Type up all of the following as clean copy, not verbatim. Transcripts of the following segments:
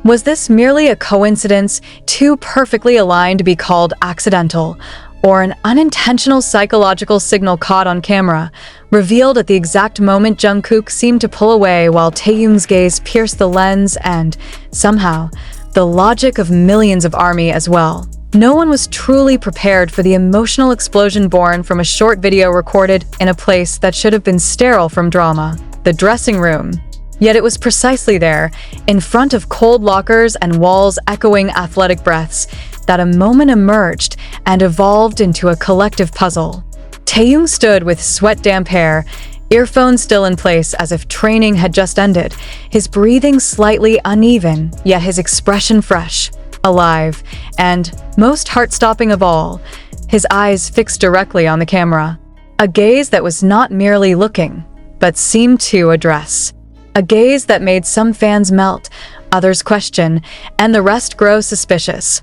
Was this merely a coincidence, too perfectly aligned to be called accidental, or an unintentional psychological signal caught on camera, revealed at the exact moment Jungkook seemed to pull away while Taehyung's gaze pierced the lens and, somehow, the logic of millions of ARMY as well? No one was truly prepared for the emotional explosion born from a short video recorded in a place that should have been sterile from drama, the dressing room. Yet it was precisely there, in front of cold lockers and walls echoing athletic breaths, that a moment emerged and evolved into a collective puzzle. Taehyung stood with sweat-damp hair, earphones still in place as if training had just ended, his breathing slightly uneven, yet his expression fresh, alive, and, most heart-stopping of all, his eyes fixed directly on the camera. A gaze that was not merely looking, but seemed to address. A gaze that made some fans melt, others question, and the rest grow suspicious.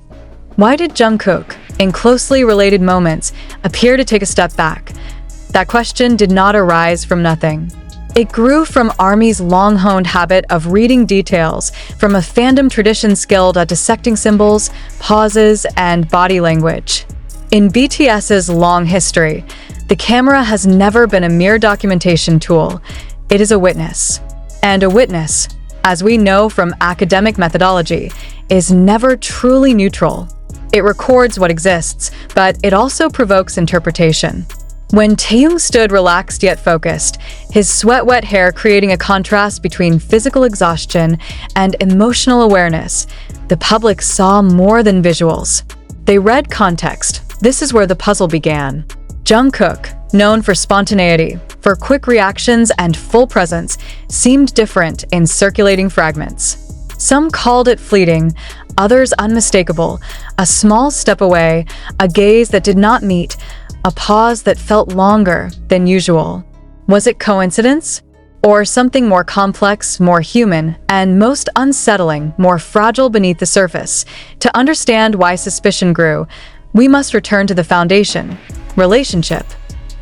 Why did Jungkook, in closely related moments, appear to take a step back? That question did not arise from nothing. It grew from ARMY's long-honed habit of reading details, from a fandom tradition skilled at dissecting symbols, pauses, and body language. In BTS's long history, the camera has never been a mere documentation tool. It is a witness. And a witness, as we know from academic methodology, is never truly neutral. It records what exists, but it also provokes interpretation. When Taehyung stood relaxed yet focused, his sweat-wet hair creating a contrast between physical exhaustion and emotional awareness, the public saw more than visuals. They read context. This is where the puzzle began. Jungkook, known for spontaneity, for quick reactions and full presence, seemed different in circulating fragments. Some called it fleeting, others unmistakable, a small step away, a gaze that did not meet, a pause that felt longer than usual. Was it coincidence? Or something more complex, more human, and most unsettling, more fragile beneath the surface? To understand why suspicion grew, we must return to the foundation: relationship.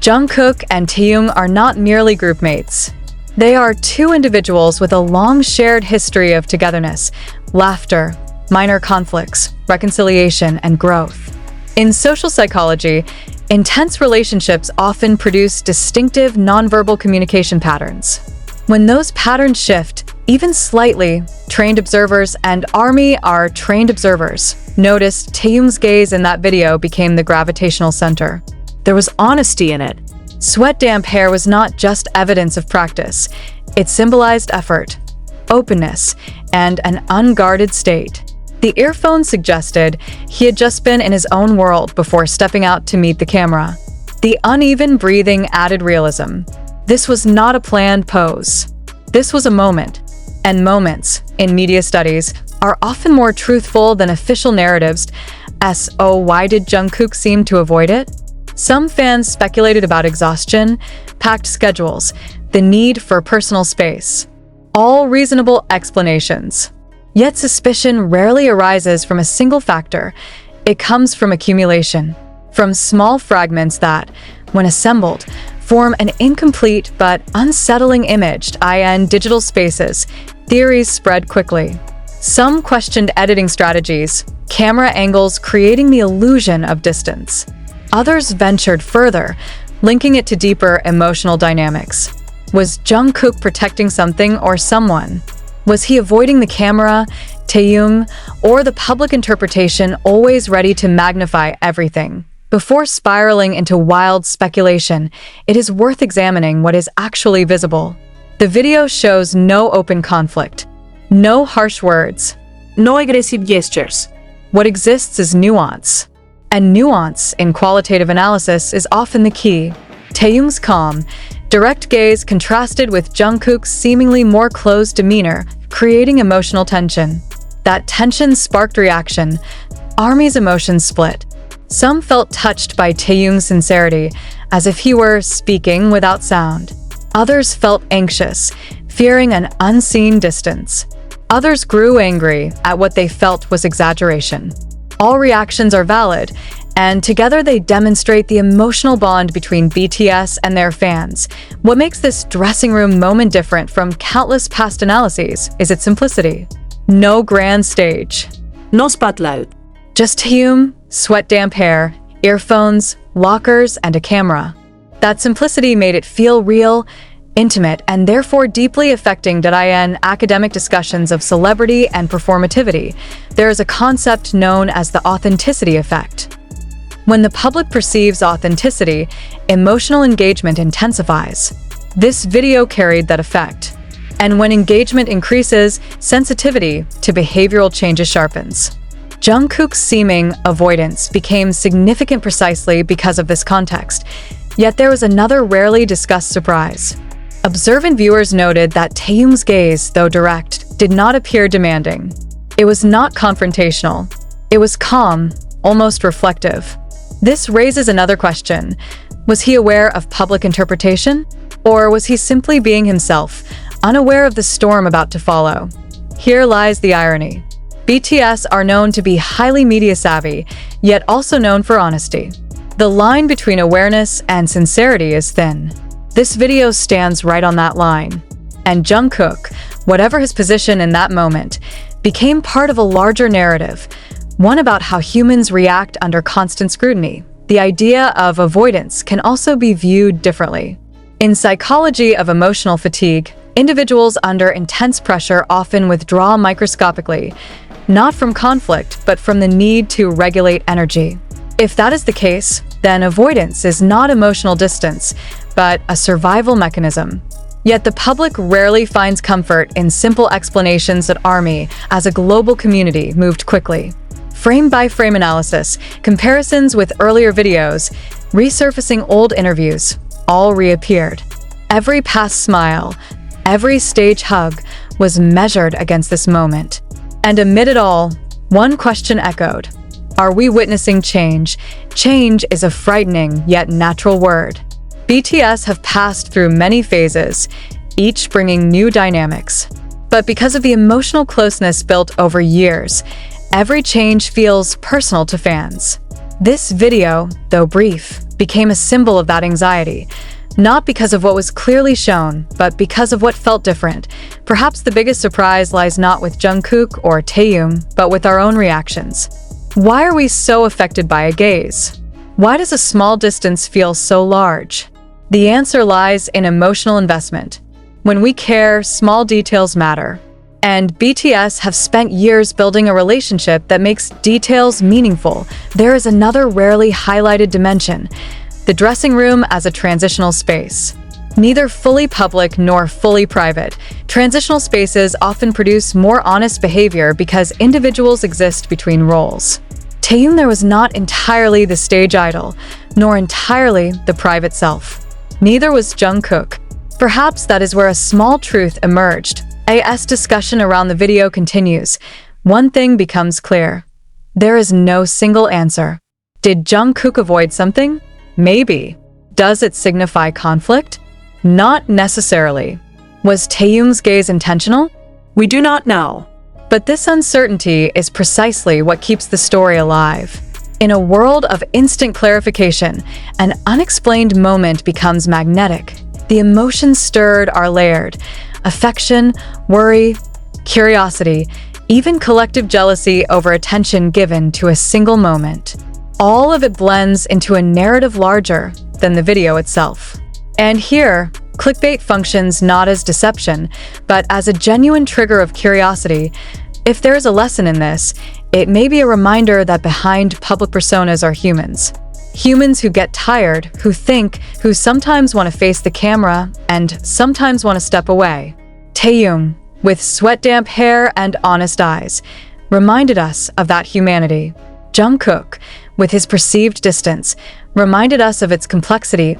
Jungkook and Taehyung are not merely groupmates. They are two individuals with a long shared history of togetherness, laughter, minor conflicts, reconciliation, and growth. In social psychology, intense relationships often produce distinctive nonverbal communication patterns. When those patterns shift, even slightly, trained observers, and ARMY are trained observers, noticed Taehyung's gaze in that video became the gravitational center. There was honesty in it. Sweat-damp hair was not just evidence of practice. It symbolized effort, openness, and an unguarded state. The earphones suggested he had just been in his own world before stepping out to meet the camera. The uneven breathing added realism. This was not a planned pose. This was a moment. And moments, in media studies, are often more truthful than official narratives. So why did Jungkook seem to avoid it? Some fans speculated about exhaustion, packed schedules, the need for personal space. All reasonable explanations. Yet suspicion rarely arises from a single factor. It comes from accumulation, from small fragments that, when assembled, form an incomplete but unsettling image in digital spaces. Theories spread quickly. Some questioned editing strategies, camera angles creating the illusion of distance. Others ventured further, linking it to deeper emotional dynamics. Was Jungkook protecting something or someone? Was he avoiding the camera, Taehyung, or the public interpretation always ready to magnify everything? Before spiraling into wild speculation, it is worth examining what is actually visible. The video shows no open conflict, no harsh words, No aggressive gestures. What exists is nuance. And nuance, in qualitative analysis, is often the key. Taehyung's calm, direct gaze contrasted with Jungkook's seemingly more closed demeanor, creating emotional tension. That tension sparked reaction. ARMY's emotions split. Some felt touched by Taehyung's sincerity, as if he were speaking without sound. Others felt anxious, fearing an unseen distance. Others grew angry at what they felt was exaggeration. All reactions are valid, and together they demonstrate the emotional bond between BTS and their fans. What makes this dressing room moment different from countless past analyses is its simplicity. No grand stage. No spotlight. Just Taehyung, sweat-damp hair, earphones, lockers, and a camera. That simplicity made it feel real, intimate, and therefore deeply affecting academic discussions of celebrity and performativity. There is a concept known as the authenticity effect. When the public perceives authenticity, emotional engagement intensifies. This video carried that effect. And when engagement increases, sensitivity to behavioral changes sharpens. Jungkook's seeming avoidance became significant precisely because of this context. Yet there was another rarely discussed surprise. Observant viewers noted that Taehyung's gaze, though direct, did not appear demanding. It was not confrontational. It was calm, almost reflective. This raises another question. Was he aware of public interpretation? Or was he simply being himself, unaware of the storm about to follow? Here lies the irony. BTS are known to be highly media-savvy, yet also known for honesty. The line between awareness and sincerity is thin. This video stands right on that line. And Jungkook, whatever his position in that moment, became part of a larger narrative, one about how humans react under constant scrutiny. The idea of avoidance can also be viewed differently. In psychology of emotional fatigue, individuals under intense pressure often withdraw microscopically, not from conflict, but from the need to regulate energy. If that is the case, then avoidance is not emotional distance, but a survival mechanism. Yet the public rarely finds comfort in simple explanations that ARMY, as a global community, moved quickly. Frame-by-frame analysis, comparisons with earlier videos, resurfacing old interviews, all reappeared. Every past smile, every stage hug was measured against this moment. And amid it all, one question echoed. Are we witnessing change? Change is a frightening yet natural word. BTS have passed through many phases, each bringing new dynamics. But because of the emotional closeness built over years, every change feels personal to fans. This video, though brief, became a symbol of that anxiety, not because of what was clearly shown, but because of what felt different. Perhaps the biggest surprise lies not with Jungkook or Taehyung, but with our own reactions. Why are we so affected by a gaze? Why does a small distance feel so large? The answer lies in emotional investment. When we care, small details matter. And BTS have spent years building a relationship that makes details meaningful. There is another rarely highlighted dimension: the dressing room as a transitional space. Neither fully public nor fully private, transitional spaces often produce more honest behavior because individuals exist between roles. Taehyung there was not entirely the stage idol, nor entirely the private self. Neither was Jungkook. Perhaps that is where a small truth emerged. As discussion around the video continues, one thing becomes clear. There is no single answer. Did Jungkook avoid something? Maybe. Does it signify conflict? Not necessarily. Was Taehyung's gaze intentional? We do not know. But this uncertainty is precisely what keeps the story alive. In a world of instant clarification, an unexplained moment becomes magnetic. The emotions stirred are layered: affection, worry, curiosity, even collective jealousy over attention given to a single moment. All of it blends into a narrative larger than the video itself. And here, clickbait functions not as deception, but as a genuine trigger of curiosity. If there is a lesson in this, it may be a reminder that behind public personas are humans. Humans who get tired, who think, who sometimes want to face the camera, and sometimes want to step away. Taehyung, with sweat-damp hair and honest eyes, reminded us of that humanity. Jungkook, with his perceived distance, reminded us of its complexity.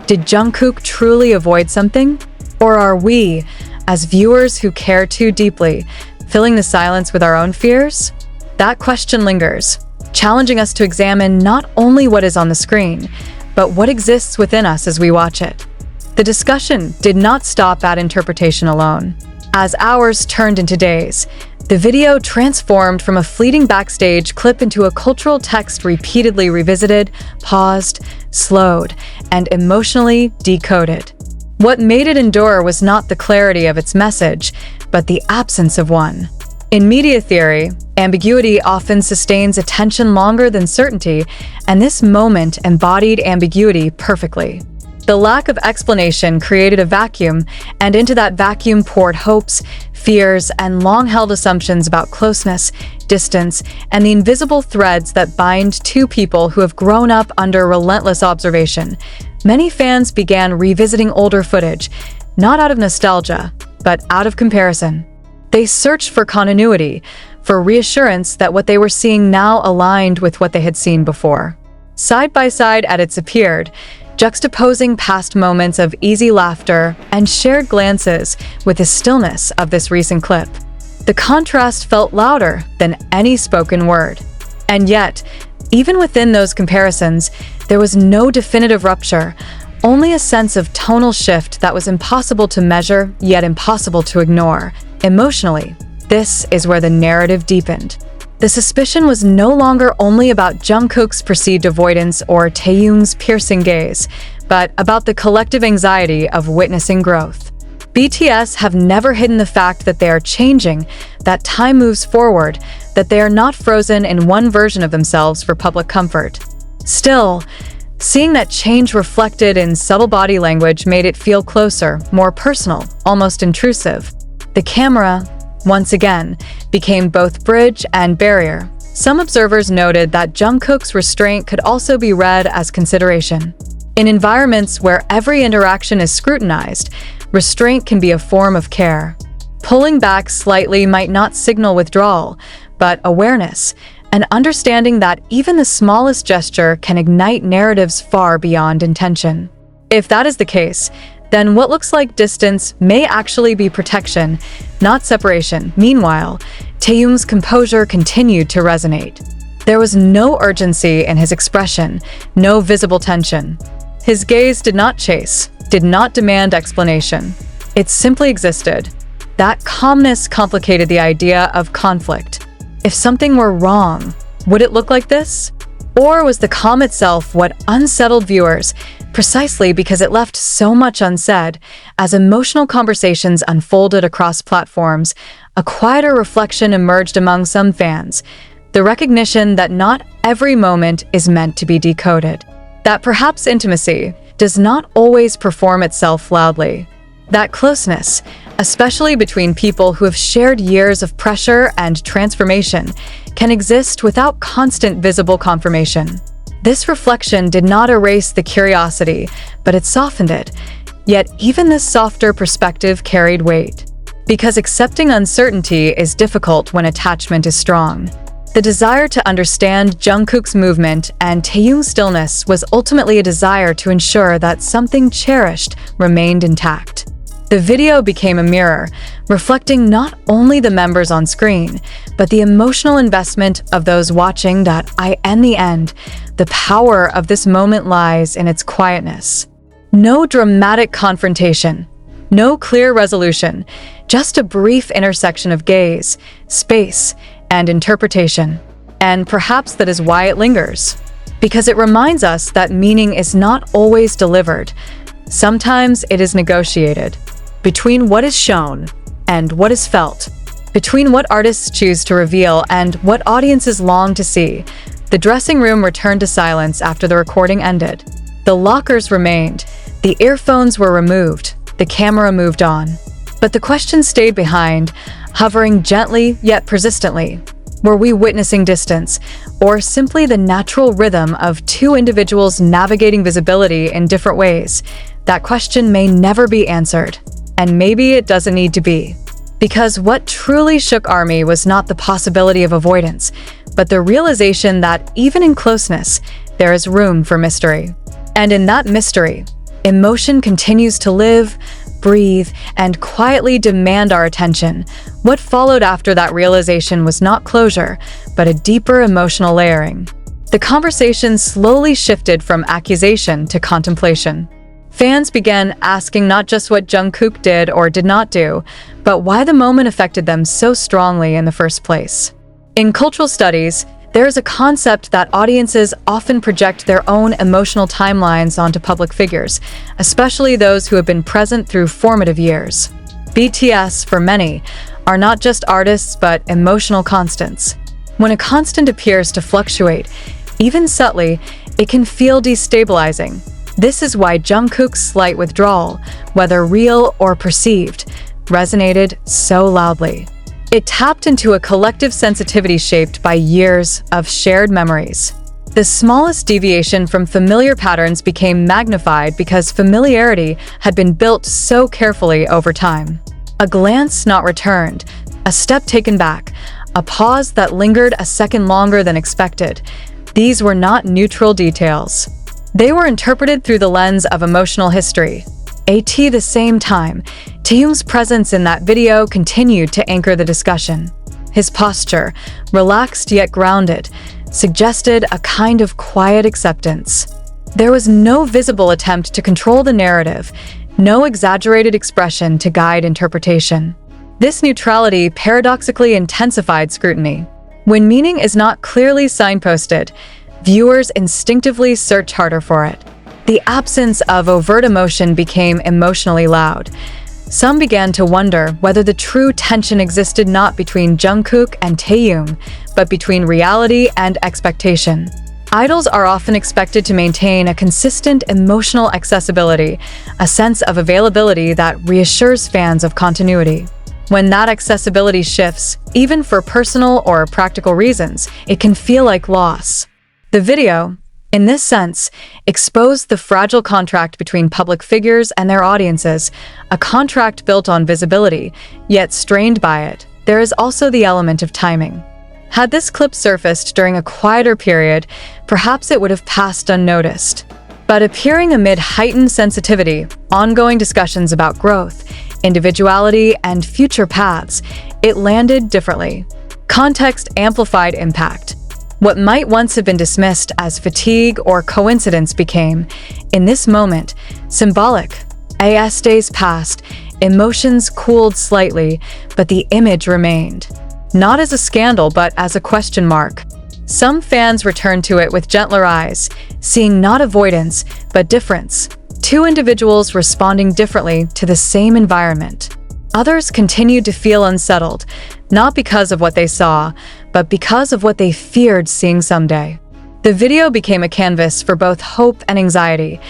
Did Jungkook truly avoid something? Or are we, as viewers who care too deeply, filling the silence with our own fears? That question lingers, challenging us to examine not only what is on the screen, but what exists within us as we watch it. The discussion did not stop at interpretation alone. As hours turned into days, the video transformed from a fleeting backstage clip into a cultural text repeatedly revisited, paused, slowed, and emotionally decoded. What made it endure was not the clarity of its message, but the absence of one. In media theory, ambiguity often sustains attention longer than certainty, and this moment embodied ambiguity perfectly. The lack of explanation created a vacuum, and into that vacuum poured hopes, fears, and long-held assumptions about closeness, distance, and the invisible threads that bind two people who have grown up under relentless observation. Many fans began revisiting older footage, not out of nostalgia, but out of comparison. They searched for continuity, for reassurance that what they were seeing now aligned with what they had seen before. Side by side edits appeared, juxtaposing past moments of easy laughter and shared glances with the stillness of this recent clip. The contrast felt louder than any spoken word. And yet, even within those comparisons, there was no definitive rupture, only a sense of tonal shift that was impossible to measure, yet impossible to ignore. Emotionally, this is where the narrative deepened. The suspicion was no longer only about Jungkook's perceived avoidance or Taehyung's piercing gaze, but about the collective anxiety of witnessing growth. BTS have never hidden the fact that they are changing, that time moves forward, that they are not frozen in one version of themselves for public comfort. Still, seeing that change reflected in subtle body language made it feel closer, more personal, almost intrusive. The camera, once again, became both bridge and barrier. Some observers noted that Jungkook's restraint could also be read as consideration. In environments where every interaction is scrutinized, restraint can be a form of care. Pulling back slightly might not signal withdrawal, but awareness, an understanding that even the smallest gesture can ignite narratives far beyond intention. If that is the case, then what looks like distance may actually be protection, not separation. Meanwhile, Taehyung's composure continued to resonate. There was no urgency in his expression, no visible tension. His gaze did not chase, did not demand explanation. It simply existed. That calmness complicated the idea of conflict. If something were wrong, would it look like this? Or was the calm itself what unsettled viewers, precisely because it left so much unsaid? As emotional conversations unfolded across platforms, a quieter reflection emerged among some fans, the recognition that not every moment is meant to be decoded, that perhaps intimacy does not always perform itself loudly, that closeness, especially between people who have shared years of pressure and transformation, can exist without constant visible confirmation. This reflection did not erase the curiosity, but it softened it. Yet even this softer perspective carried weight. Because accepting uncertainty is difficult when attachment is strong. The desire to understand Jungkook's movement and Taehyung's stillness was ultimately a desire to ensure that something cherished remained intact. The video became a mirror, reflecting not only the members on screen, but the emotional investment of those watching. In the end, the power of this moment lies in its quietness. No dramatic confrontation, no clear resolution, just a brief intersection of gaze, space, and interpretation. And perhaps that is why it lingers, because it reminds us that meaning is not always delivered. Sometimes it is negotiated. Between what is shown and what is felt, between what artists choose to reveal and what audiences long to see. The dressing room returned to silence after the recording ended. The lockers remained, the earphones were removed, the camera moved on. But the question stayed behind, hovering gently yet persistently. Were we witnessing distance, or simply the natural rhythm of two individuals navigating visibility in different ways? That question may never be answered. And maybe it doesn't need to be. Because what truly shook ARMY was not the possibility of avoidance, but the realization that even in closeness, there is room for mystery. And in that mystery, emotion continues to live, breathe, and quietly demand our attention. What followed after that realization was not closure, but a deeper emotional layering. The conversation slowly shifted from accusation to contemplation. Fans began asking not just what Jungkook did or did not do, but why the moment affected them so strongly in the first place. In cultural studies, there is a concept that audiences often project their own emotional timelines onto public figures, especially those who have been present through formative years. BTS, for many, are not just artists but emotional constants. When a constant appears to fluctuate, even subtly, it can feel destabilizing. This is why Jungkook's slight withdrawal, whether real or perceived, resonated so loudly. It tapped into a collective sensitivity shaped by years of shared memories. The smallest deviation from familiar patterns became magnified because familiarity had been built so carefully over time. A glance not returned, a step taken back, a pause that lingered a second longer than expected. These were not neutral details. They were interpreted through the lens of emotional history. At the same time, Taehyung's presence in that video continued to anchor the discussion. His posture, relaxed yet grounded, suggested a kind of quiet acceptance. There was no visible attempt to control the narrative, no exaggerated expression to guide interpretation. This neutrality paradoxically intensified scrutiny. When meaning is not clearly signposted, viewers instinctively search harder for it. The absence of overt emotion became emotionally loud. Some began to wonder whether the true tension existed not between Jungkook and Taehyung, but between reality and expectation. Idols are often expected to maintain a consistent emotional accessibility, a sense of availability that reassures fans of continuity. When that accessibility shifts, even for personal or practical reasons, it can feel like loss. The video, in this sense, exposed the fragile contract between public figures and their audiences, a contract built on visibility, yet strained by it. There is also the element of timing. Had this clip surfaced during a quieter period, perhaps it would have passed unnoticed. But appearing amid heightened sensitivity, ongoing discussions about growth, individuality, and future paths, it landed differently. Context amplified impact. What might once have been dismissed as fatigue or coincidence became, in this moment, symbolic. As days passed, emotions cooled slightly, but the image remained. Not as a scandal, but as a question mark. Some fans returned to it with gentler eyes, seeing not avoidance, but difference. Two individuals responding differently to the same environment. Others continued to feel unsettled, not because of what they saw, but because of what they feared seeing someday. The video became a canvas for both hope and anxiety.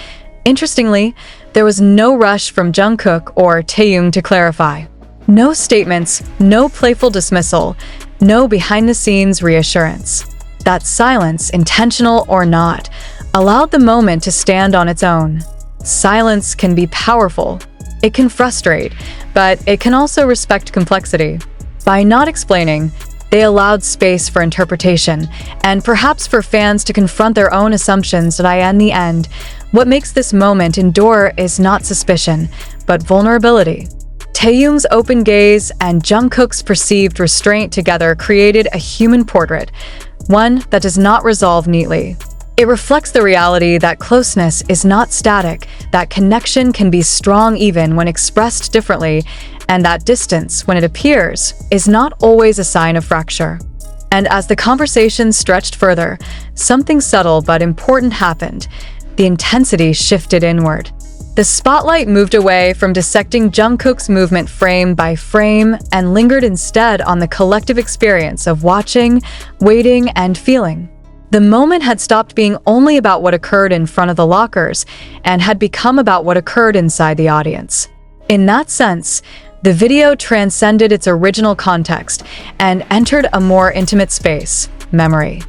Interestingly, there was no rush from Jungkook or Taehyung to clarify. No statements, no playful dismissal, no behind-the-scenes reassurance. That silence, intentional or not, allowed the moment to stand on its own. Silence can be powerful. It can frustrate, but it can also respect complexity. By not explaining, they allowed space for interpretation, and perhaps for fans to confront their own assumptions that in the end, what makes this moment endure is not suspicion, but vulnerability. Taehyung's open gaze and Jungkook's perceived restraint together created a human portrait, one that does not resolve neatly. It reflects the reality that closeness is not static, that connection can be strong even when expressed differently, and that distance, when it appears, is not always a sign of fracture. And as the conversation stretched further, something subtle but important happened. The intensity shifted inward. The spotlight moved away from dissecting Jungkook's movement frame by frame and lingered instead on the collective experience of watching, waiting, and feeling. The moment had stopped being only about what occurred in front of the lockers and had become about what occurred inside the audience. In that sense, the video transcended its original context and entered a more intimate space, memory.